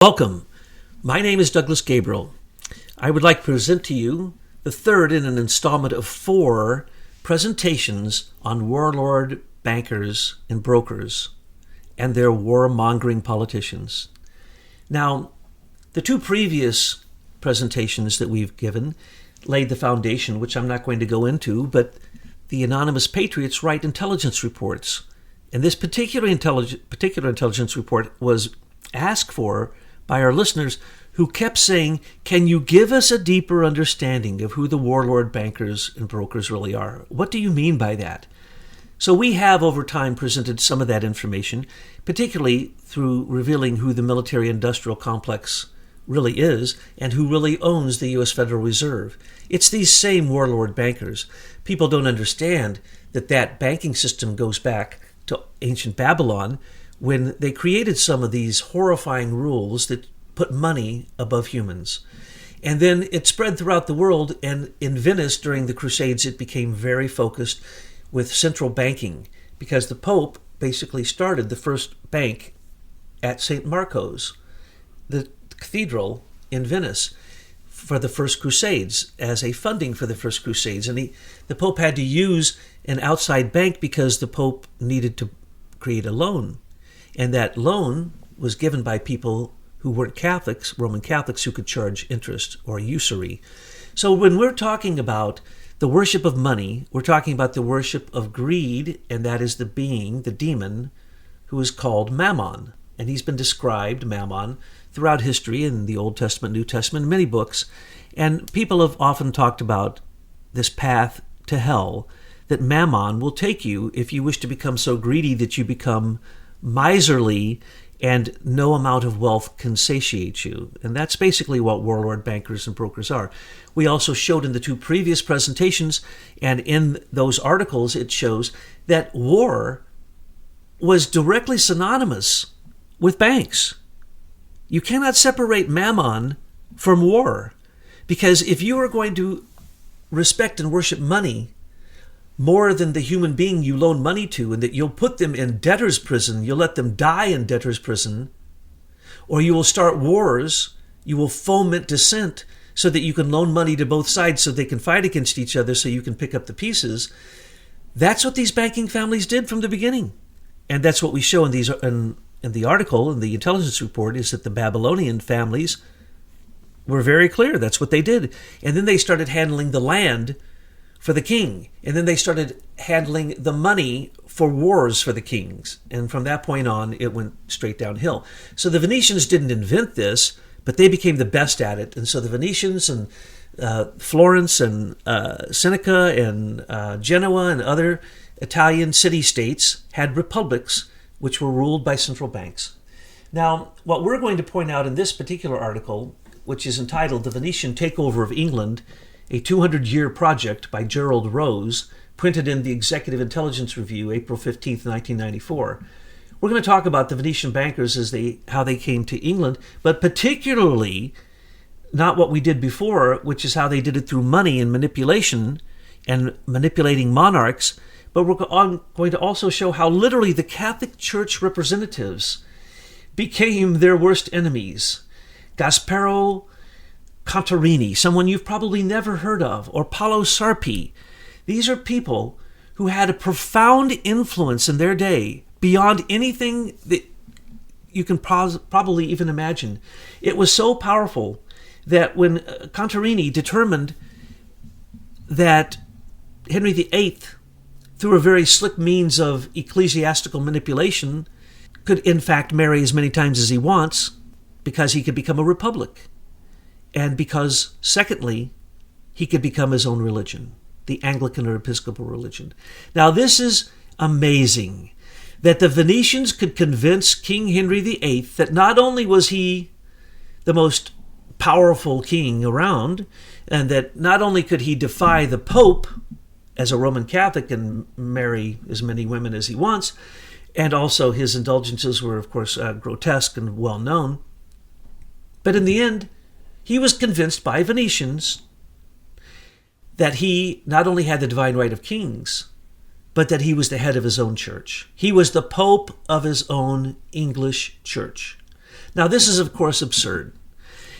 Welcome. My name is Douglas Gabriel. I would like to present to you the third in an installment of 4 presentations on warlord bankers and brokers and their warmongering politicians. Now, the 2 previous presentations that we've given laid the foundation, which I'm not going to go into, but the anonymous patriots write intelligence reports. And this particular intelligence report was asked for by our listeners who kept saying, can you give us a deeper understanding of who the warlord bankers and brokers really are? What do you mean by that? So we have over time presented some of that information, particularly through revealing who the military-industrial complex really is and who really owns the U.S. Federal Reserve. It's these same warlord bankers. People don't understand that banking system goes back to ancient Babylon, when they created some of these horrifying rules that put money above humans. And then it spread throughout the world, and in Venice during the Crusades it became very focused with central banking, because the Pope basically started the first bank at St. Marco's, the cathedral in Venice, for the first Crusades, as a funding for the first Crusades. And the Pope had to use an outside bank because the Pope needed to create a loan. And that loan was given by people who weren't Catholics, Roman Catholics, who could charge interest or usury. So when we're talking about the worship of money, we're talking about the worship of greed, and that is the being, the demon, who is called Mammon. And he's been described, Mammon, throughout history in the Old Testament, New Testament, many books. And people have often talked about this path to hell that Mammon will take you if you wish to become so greedy that you become miserly and no amount of wealth can satiate you. And that's basically what warlord bankers and brokers are. We also showed in the 2 previous presentations, and in those articles it shows that war was directly synonymous with banks. You cannot separate Mammon from war, because if you are going to respect and worship money more than the human being you loan money to, and that you'll put them in debtor's prison, you'll let them die in debtor's prison, or you will start wars, you will foment dissent so that you can loan money to both sides so they can fight against each other so you can pick up the pieces. That's what these banking families did from the beginning. And that's what we show in the article, in the intelligence report, is that the Babylonian families were very clear. That's what they did. And then they started handling the land for the king. And then they started handling the money for wars for the kings. And from that point on, it went straight downhill. So the Venetians didn't invent this, but they became the best at it. And so the Venetians and Florence and Seneca and Genoa and other Italian city-states had republics which were ruled by central banks. Now, what we're going to point out in this particular article, which is entitled The Venetian Takeover of England, a 200-year project by Gerald Rose, printed in the Executive Intelligence Review, April 15, 1994. We're going to talk about the Venetian bankers how they came to England, but particularly not what we did before, which is how they did it through money and manipulation and manipulating monarchs, but we're going to also show how literally the Catholic Church representatives became their worst enemies. Gasparo, Contarinia, someone you've probably never heard of, or Paolo Sarpi. These are people who had a profound influence in their day beyond anything that you can probably even imagine. It was so powerful that when Contarinia determined that Henry VIII, through a very slick means of ecclesiastical manipulation, could in fact marry as many times as he wants because he could become a republic. And because, secondly, he could become his own religion, the Anglican or Episcopal religion. Now, this is amazing, that the Venetians could convince King Henry VIII that not only was he the most powerful king around, and that not only could he defy the Pope as a Roman Catholic and marry as many women as he wants, and also his indulgences were, of course, grotesque and well known, but in the end, he was convinced by Venetians that he not only had the divine right of kings, but that he was the head of his own church. He was the Pope of his own English church. Now, this is, of course, absurd.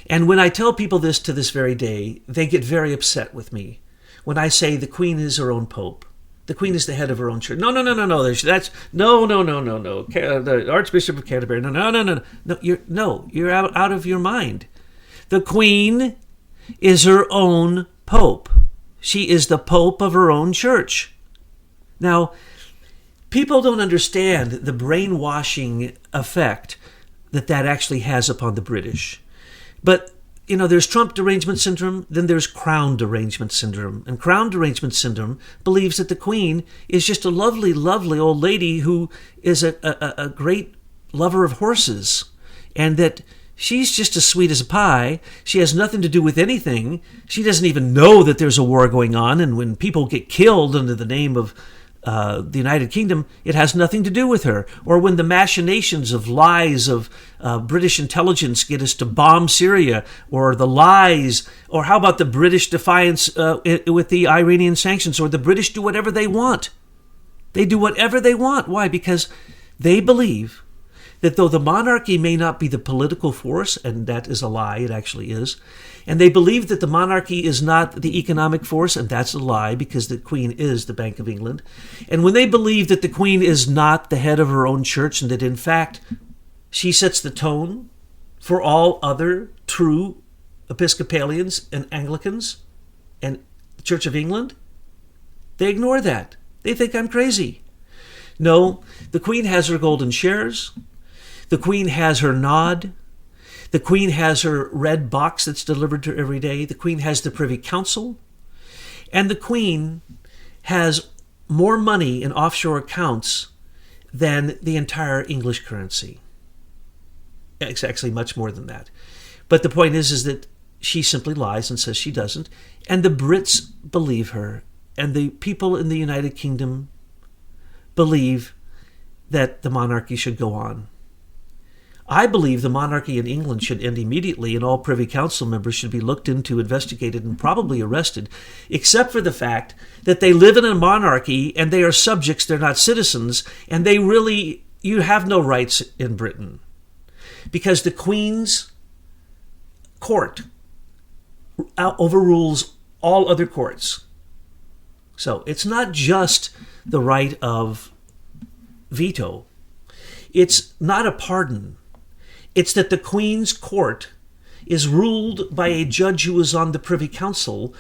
And when I tell people this to this very day, they get very upset with me when I say the Queen is her own Pope. The Queen is the head of her own church. No. That's no. The Archbishop of Canterbury. No. You're out of your mind. The Queen is her own Pope. She is the Pope of her own church. Now, people don't understand the brainwashing effect that actually has upon the British. But, there's Trump derangement syndrome, then there's Crown derangement syndrome. And Crown derangement syndrome believes that the Queen is just a lovely, lovely old lady who is a great lover of horses. And that she's just as sweet as a pie. She has nothing to do with anything. She doesn't even know that there's a war going on. And when people get killed under the name of the United Kingdom, it has nothing to do with her. Or when the machinations of lies of British intelligence get us to bomb Syria, or the lies, or how about the British defiance with the Iranian sanctions, or the British do whatever they want. They do whatever they want. Why? Because they believe that though the monarchy may not be the political force, and that is a lie, it actually is, and they believe that the monarchy is not the economic force, and that's a lie because the Queen is the Bank of England, and when they believe that the Queen is not the head of her own church, and that in fact she sets the tone for all other true Episcopalians and Anglicans and the Church of England, they ignore that. They think I'm crazy. No, the Queen has her golden shares. The Queen has her nod. The Queen has her red box that's delivered to her every day. The Queen has the Privy Council. And the Queen has more money in offshore accounts than the entire English currency. It's actually much more than that. But the point is that she simply lies and says she doesn't. And the Brits believe her. And the people in the United Kingdom believe that the monarchy should go on. I believe the monarchy in England should end immediately, and all Privy Council members should be looked into, investigated, and probably arrested, except for the fact that they live in a monarchy and they are subjects, they're not citizens, and you have no rights in Britain. Because the Queen's court overrules all other courts. So it's not just the right of veto. It's not a pardon. It's that the Queen's court is ruled by a judge who is on the Privy Council,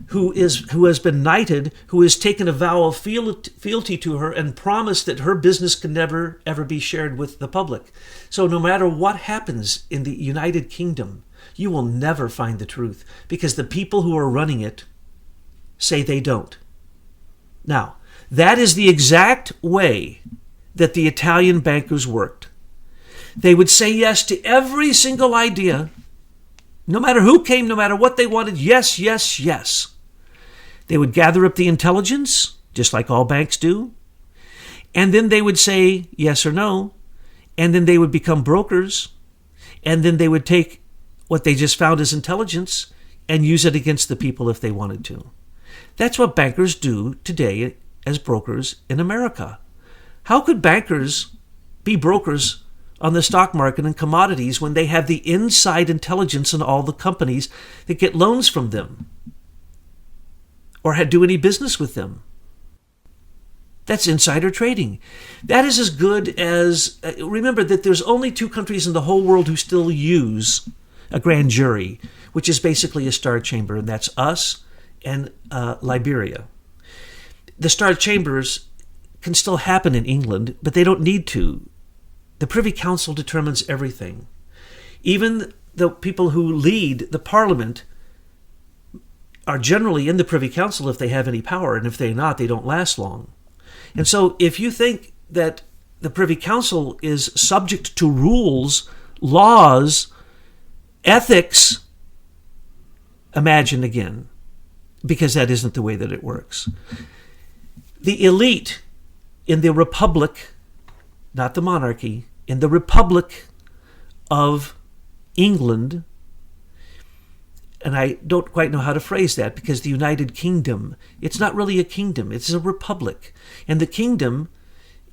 who has been knighted, who has taken a vow of fealty to her and promised that her business can never, ever be shared with the public. So no matter what happens in the United Kingdom, you will never find the truth, because the people who are running it say they don't. Now, that is the exact way that the Italian bankers worked. They would say yes to every single idea, no matter who came, no matter what they wanted. Yes, yes, yes. They would gather up the intelligence, just like all banks do, and then they would say yes or no, and then they would become brokers, and then they would take what they just found as intelligence and use it against the people if they wanted to. That's what bankers do today as brokers in America. How could bankers be brokers on the stock market and commodities when they have the inside intelligence in all the companies that get loans from them or do any business with them? That's insider trading. That is as good as, remember that there's only 2 countries in the whole world who still use a grand jury, which is basically a star chamber, and that's us and Liberia. The star chambers can still happen in England, but they don't need to. The Privy Council determines everything. Even the people who lead the Parliament are generally in the Privy Council if they have any power, and if they're not, they don't last long. And so if you think that the Privy Council is subject to rules, laws, ethics, imagine again, because that isn't the way that it works. The elite in the Republic, not the monarchy, in the Republic of England, and I don't quite know how to phrase that, because the United Kingdom, it's not really a kingdom, it's a republic. And the kingdom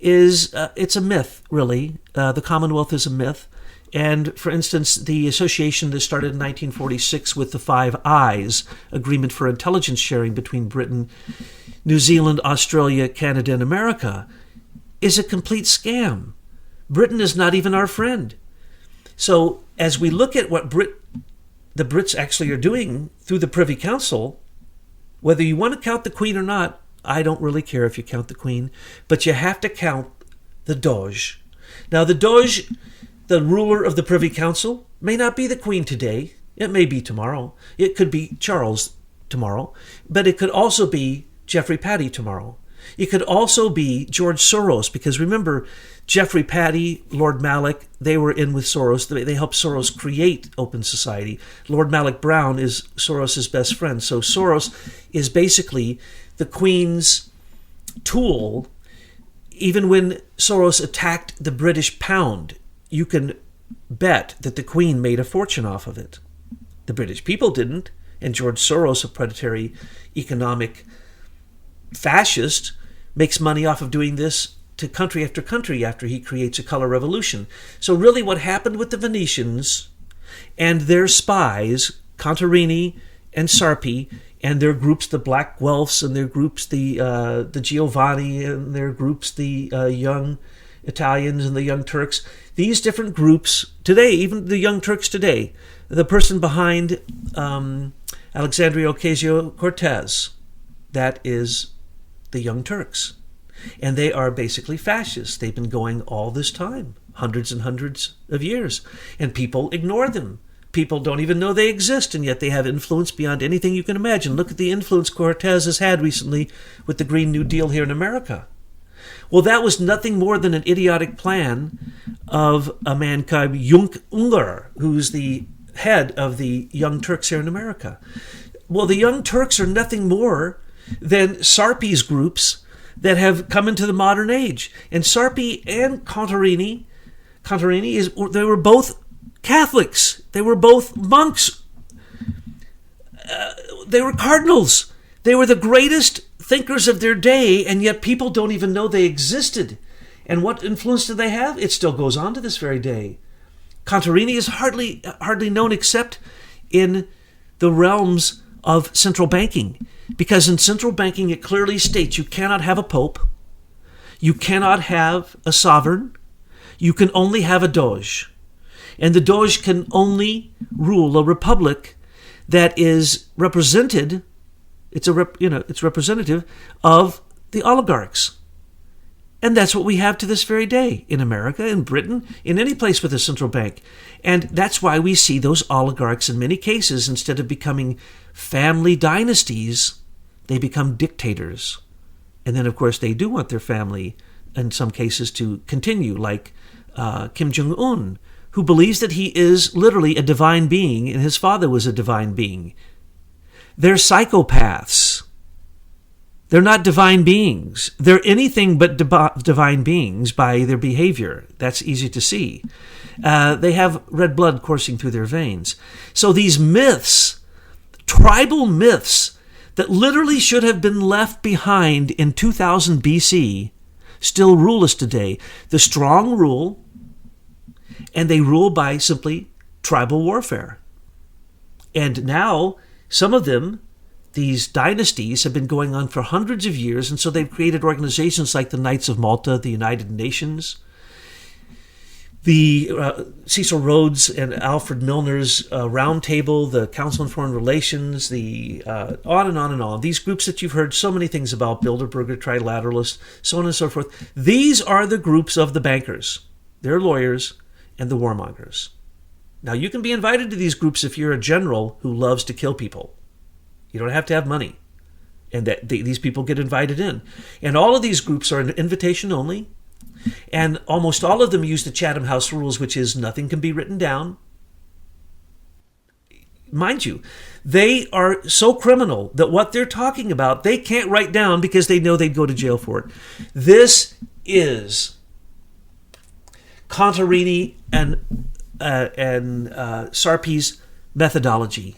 is, it's a myth, really. The Commonwealth is a myth. And, for instance, the association that started in 1946 with the Five Eyes, Agreement for Intelligence Sharing between Britain, New Zealand, Australia, Canada, and America, is a complete scam. Britain is not even our friend. So as we look at what the Brits actually are doing through the Privy Council, whether you want to count the Queen or not, I don't really care if you count the Queen, but you have to count the Doge. Now, the Doge, the ruler of the Privy Council, may not be the Queen today. It may be tomorrow. It could be Charles tomorrow, but it could also be Geoffrey Patty tomorrow. It could also be George Soros, because remember, Geoffrey Patty, Lord Malloch, they were in with Soros. They helped Soros create Open Society. Lord Malloch Brown is Soros' best friend. So Soros is basically the Queen's tool. Even when Soros attacked the British pound, you can bet that the Queen made a fortune off of it. The British people didn't, and George Soros, a predatory economic fascist, makes money off of doing this to country after country after he creates a color revolution. So really what happened with the Venetians and their spies, Contarini and Sarpi, and their groups, the Black Guelphs, and their groups, the Giovanni, and their groups, the young Italians and the Young Turks, these different groups today, even the Young Turks today, the person behind Alexandria Ocasio-Cortez, that is the Young Turks. And they are basically fascists. They've been going all this time, hundreds and hundreds of years. And people ignore them. People don't even know they exist, and yet they have influence beyond anything you can imagine. Look at the influence Cortez has had recently with the Green New Deal here in America. Well, that was nothing more than an idiotic plan of a man called Jung Unger, who's the head of the Young Turks here in America. Well, the Young Turks are nothing more than Sarpi's groups that have come into the modern age. And Sarpi and Contarini, they were both Catholics. They were both monks. They were cardinals. They were the greatest thinkers of their day, and yet people don't even know they existed. And what influence did they have? It still goes on to this very day. Contarini is hardly known except in the realms of central banking, because in central banking it clearly states you cannot have a pope, you cannot have a sovereign, you can only have a doge. And the doge can only rule a republic that is represented, it's representative of the oligarchs. And that's what we have to this very day in America, in Britain, in any place with a central bank. And that's why we see those oligarchs in many cases, instead of becoming family dynasties, they become dictators. And then, of course, they do want their family, in some cases, to continue, like Kim Jong-un, who believes that he is literally a divine being, and his father was a divine being. They're psychopaths. They're not divine beings. They're anything but divine beings by their behavior. That's easy to see. They have red blood coursing through their veins. So these myths, tribal myths, that literally should have been left behind in 2000 BC, still rule us today. The strong rule, and they rule by simply tribal warfare. And now, some of them, these dynasties, have been going on for hundreds of years, and so they've created organizations like the Knights of Malta, the United Nations, the Cecil Rhodes and Alfred Milner's Round Table, the Council on Foreign Relations, the on and on and on. These groups that you've heard so many things about, Bilderberger, Trilateralists, so on and so forth. These are the groups of the bankers. They're lawyers and the warmongers. Now, you can be invited to these groups if you're a general who loves to kill people. You don't have to have money. And that these people get invited in. And all of these groups are an invitation only. And almost all of them use the Chatham House rules, which is nothing can be written down. Mind you, they are so criminal that what they're talking about, they can't write down because they know they'd go to jail for it. This is Contarini and Sarpi's methodology.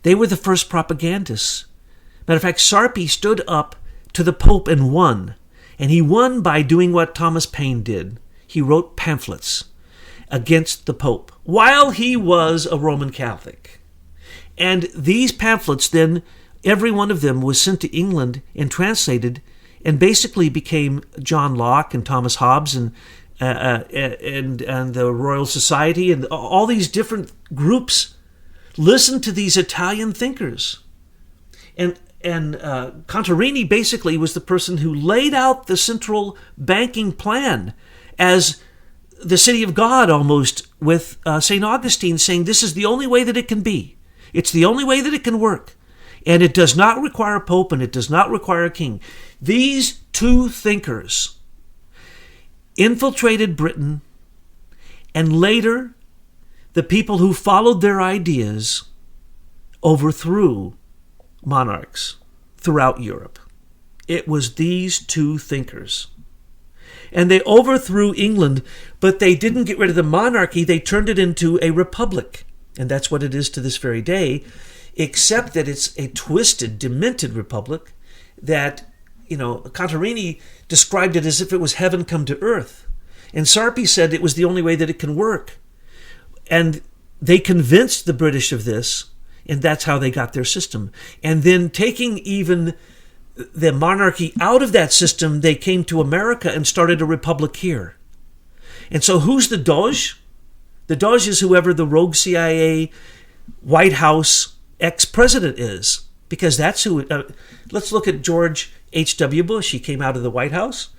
They were the first propagandists. Matter of fact, Sarpi stood up to the Pope and won. And he won by doing what Thomas Paine did. He wrote pamphlets. against the Pope while he was a Roman Catholic. And these pamphlets then, every one of them was sent to England and translated and basically became John Locke and Thomas Hobbes and the Royal Society and all these different groups listened to these Italian thinkers. And Contarini basically was the person who laid out the central banking plan as the city of God almost, with St. Augustine saying this is the only way that it can be. It's the only way that it can work. And it does not require a pope and it does not require a king. These two thinkers infiltrated Britain, and later the people who followed their ideas overthrew monarchs throughout Europe. It was these two thinkers. And they overthrew England, but they didn't get rid of the monarchy. They turned it into a republic. And that's what it is to this very day, except that it's a twisted, demented republic that, Contarini described it as if it was heaven come to earth. And Sarpi said it was the only way that it can work. And they convinced the British of this, and that's how they got their system. And then taking even the monarchy out of that system, they came to America and started a republic here. And so who's the Doge? The Doge is whoever the rogue CIA, White House ex-president is, because that's who... let's look at George H.W. Bush. He came out of the White House,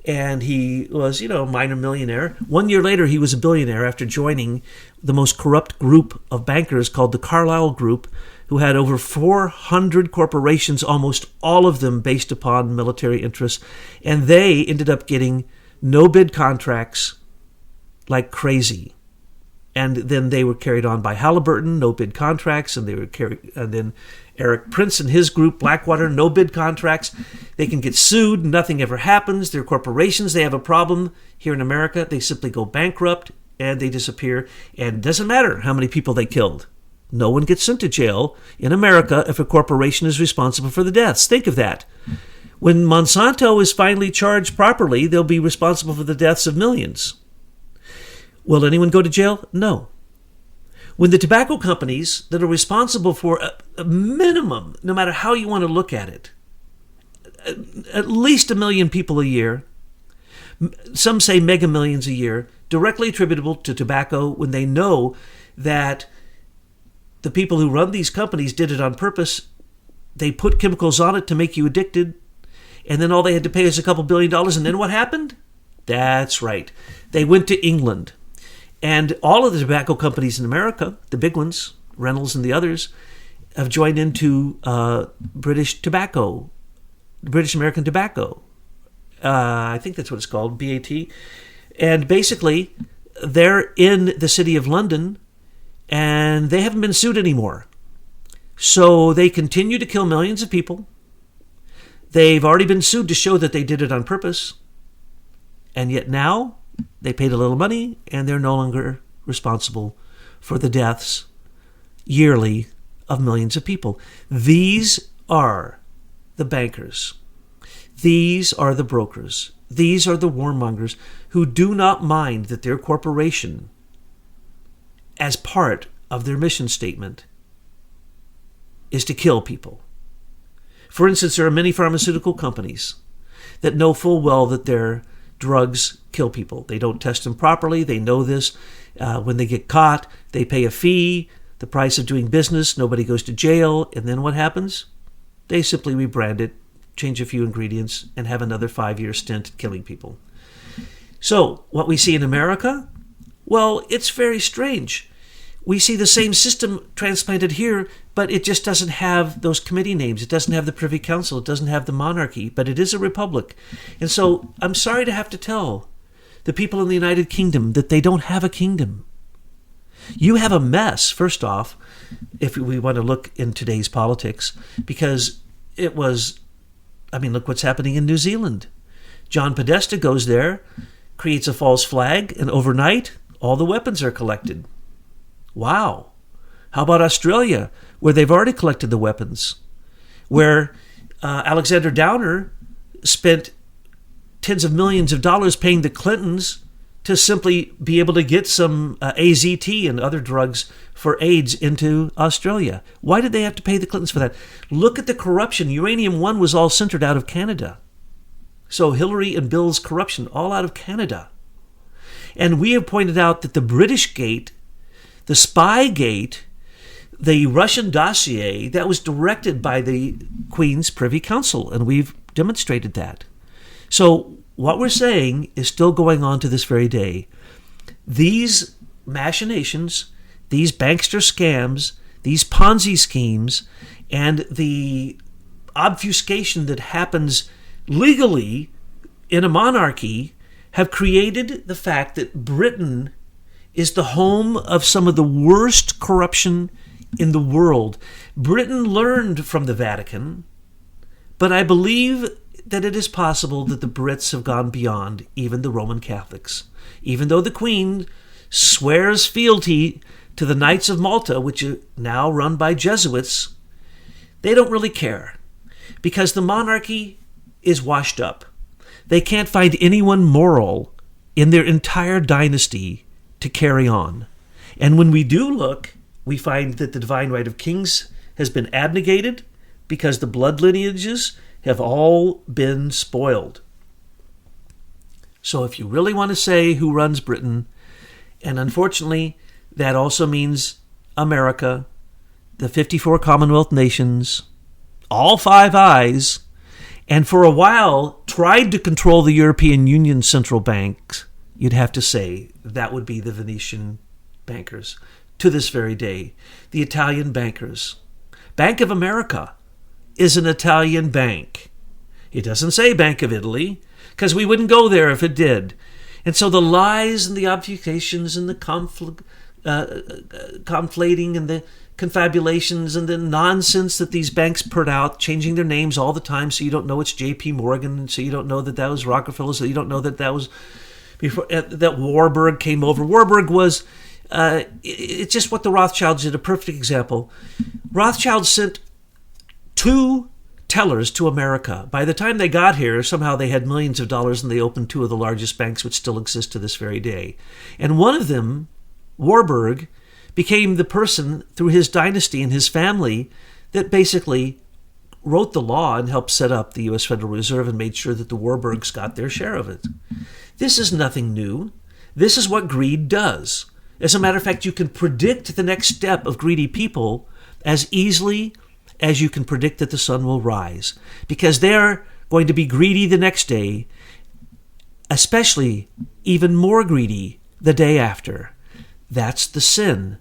and he was, a minor millionaire. 1 year later, he was a billionaire after joining the most corrupt group of bankers called the Carlyle Group, who had over 400 corporations, almost all of them based upon military interests. And they ended up getting no-bid contracts like crazy. And then they were carried on by Halliburton, no-bid contracts, and then Eric Prince and his group, Blackwater, no-bid contracts. They can get sued, nothing ever happens. They're corporations, they have a problem. Here in America, they simply go bankrupt and they disappear. And it doesn't matter how many people they killed. No one gets sent to jail in America if a corporation is responsible for the deaths. Think of that. When Monsanto is finally charged properly, they'll be responsible for the deaths of millions. Will anyone go to jail? No. When the tobacco companies that are responsible for a minimum, no matter how you want to look at it, at least 1 million people a year, some say mega millions a year, directly attributable to tobacco, when they know that the people who run these companies did it on purpose, they put chemicals on it to make you addicted, and then all they had to pay is a couple $1 billion, and then what happened? That's right. They went to England. And all of the tobacco companies in America, the big ones, Reynolds and the others, have joined into British Tobacco, British American Tobacco. I think that's what it's called, BAT. And basically, they're in the city of London, and they haven't been sued anymore. So they continue to kill millions of people. They've already been sued to show that they did it on purpose. And yet now, they paid a little money, and they're no longer responsible for the deaths yearly of millions of people. These are the bankers. These are the brokers. These are the warmongers who do not mind that their corporation, as part of their mission statement, is to kill people. For instance, there are many pharmaceutical companies that know full well that their drugs kill people. They don't test them properly. They know this. When they get caught, they pay a fee, the price of doing business. Nobody goes to jail. And then what happens? They simply rebrand it, change a few ingredients, and have another 5-year stint killing people. So what we see in America, well, it's very strange. We see the same system transplanted here, but it just doesn't have those committee names. It doesn't have the Privy Council. It doesn't have the monarchy, but it is a republic. And so I'm sorry to have to tell the people in the United Kingdom that they don't have a kingdom. You have a mess, first off, if we want to look in today's politics, because it was, look what's happening in New Zealand. John Podesta goes there, creates a false flag, and overnight, all the weapons are collected. Wow. How about Australia, where they've already collected the weapons, where Alexander Downer spent tens of millions of dollars paying the Clintons to simply be able to get some AZT and other drugs for AIDS into Australia. Why did they have to pay the Clintons for that? Look at the corruption. Uranium One was all centered out of Canada. So Hillary and Bill's corruption, all out of Canada. And we have pointed out that the Britishgate, the Spygate, the Russian dossier, that was directed by the Queen's Privy Council, and we've demonstrated that. So what we're saying is still going on to this very day. These machinations, these bankster scams, these Ponzi schemes, and the obfuscation that happens legally in a monarchy have created the fact that Britain is the home of some of the worst corruption in the world. Britain learned from the Vatican, but I believe that it is possible that the Brits have gone beyond even the Roman Catholics. Even though the Queen swears fealty to the Knights of Malta, which are now run by Jesuits, they don't really care because the monarchy is washed up. They can't find anyone moral in their entire dynasty to carry on. And when we do look, we find that the divine right of kings has been abnegated because the blood lineages have all been spoiled. So if you really want to say who runs Britain, and unfortunately that also means America, the 54 Commonwealth nations, all Five Eyes, and for a while tried to control the European Union central banks, you'd have to say that would be the Venetian bankers to this very day. The Italian bankers. Bank of America is an Italian bank. It doesn't say Bank of Italy, because we wouldn't go there if it did. And so the lies and the obfuscations and the conflating and the confabulations and the nonsense that these banks put out, changing their names all the time so you don't know it's J.P. Morgan, so you don't know that that was Rockefeller, so you don't know that that was before that Warburg came over. Warburg was, it's just what the Rothschilds did, a perfect example. Rothschild sent 2 tellers to America. By the time they got here, somehow they had millions of dollars and they opened 2 of the largest banks which still exist to this very day. And one of them, Warburg, became the person through his dynasty and his family that basically wrote the law and helped set up the U.S. Federal Reserve and made sure that the Warburgs got their share of it. This is nothing new. This is what greed does. As a matter of fact, you can predict the next step of greedy people as easily as you can predict that the sun will rise, because they're going to be greedy the next day, especially even more greedy the day after. That's the sin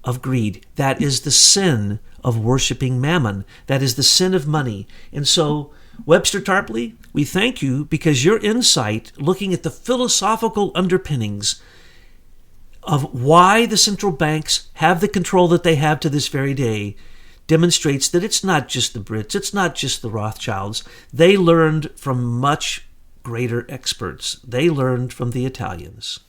of greed. That is the sin of worshiping mammon. That is the sin of money. And so, Webster Tarpley, we thank you because your insight, looking at the philosophical underpinnings of why the central banks have the control that they have to this very day, demonstrates that it's not just the Brits, it's not just the Rothschilds. They learned from much greater experts. They learned from the Italians.